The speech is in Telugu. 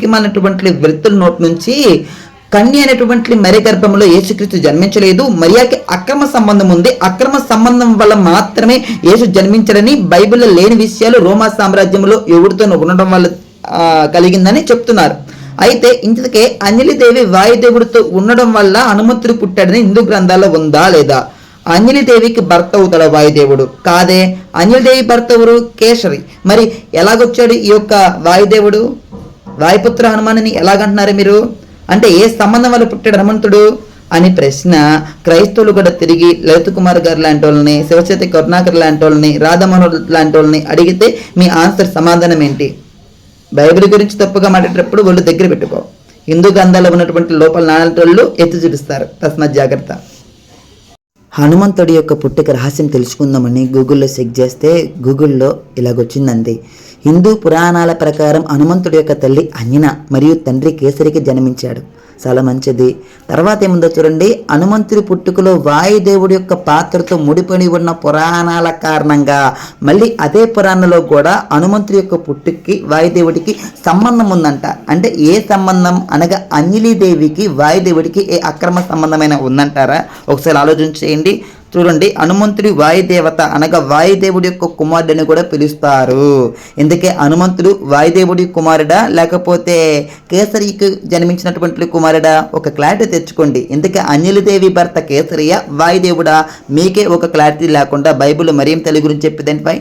పనికిమాలినటువంటి వ్యక్తుల నోటి నుంచి కన్య అనేటువంటి మరి గర్భంలో యేసుక్రీస్తు జన్మించలేదు. మరియాకి అక్రమ సంబంధం ఉంది. అక్రమ సంబంధం వల్ల మాత్రమే యేసు జన్మించడని, బైబిల్లో లేని విషయాలు రోమా సామ్రాజ్యంలో ఎవరితో ఉండడం వల్ల కలిగిందని చెప్తున్నారు. అయితే ఇంతకే అంజలిదేవి వాయుదేవుడితో ఉండడం వల్ల హనుమంతుడు పుట్టాడని హిందూ గ్రంథాల్లో ఉందా లేదా? అంజలిదేవికి భర్త అవుతాడు వాయుదేవుడు? కాదే. అంజలిదేవి భర్త ఎవరు? కేసరి. మరి ఎలాగొచ్చాడు ఈ యొక్క వాయుదేవుడు? వాయుపుత్ర హనుమానుని ఎలాగంటున్నారు మీరు? అంటే ఏ సంబంధం వల్ల పుట్టాడు హనుమంతుడు అని ప్రశ్న క్రైస్తవులు కూడా తిరిగి లలిత్ కుమార్ గారు లాంటి వాళ్ళని, శివచేతి కరుణాకర్ లాంటి వాళ్ళని, రాధామోహన్ లాంటి వాళ్ళని అడిగితే మీ ఆన్సర్ సమాధానం ఏంటి? బైబిల్ గురించి తప్పుగా మాట్లాడేటప్పుడు వాళ్ళు దగ్గర పెట్టుకో. హిందూ గ్రంథాల్లో ఉన్నటువంటి లోపల నానటోళ్ళు ఎత్తి చూపిస్తారు. తస్మాత్ జాగ్రత్త. హనుమంతుడి యొక్క పుట్టుక రహస్యం తెలుసుకుందామని గూగుల్లో చెక్ చేస్తే గూగుల్లో ఇలాగొచ్చిందండి. హిందూ పురాణాల ప్రకారం హనుమంతుడి యొక్క తల్లి అంజన మరియు తండ్రి కేసరికి జన్మించాడు. చాలా మంచిది. తర్వాత ఏముందో చూడండి. హనుమంతుడి పుట్టుకలో వాయుదేవుడి యొక్క పాత్రతో ముడిపడి ఉన్న పురాణాల కారణంగా మళ్ళీ అదే పురాణంలో కూడా హనుమంతుడి యొక్క పుట్టుకి వాయుదేవుడికి సంబంధం ఉందంట. అంటే ఏ సంబంధం అనగా అంజలిదేవికి వాయుదేవుడికి ఏ అక్రమ సంబంధమైన ఉందంటారా? ఒకసారి ఆలోచన చేయండి. చూడండి, హనుమంతుడి వాయుదేవత అనగా వాయుదేవుడి యొక్క కుమారుడిని కూడా పిలుస్తారు. ఎందుకే హనుమంతుడు వాయుదేవుడి కుమారుడా లేకపోతే కేసరికి జన్మించినటువంటి కుమారుడా? ఒక క్లారిటీ తెచ్చుకోండి. ఎందుకే అంజలిదేవి భర్త కేసరియా వాయుదేవుడా? మీకే ఒక క్లారిటీ లేకుండా బైబిల్ మరియం తల్లి గురించి చెప్పేదండి.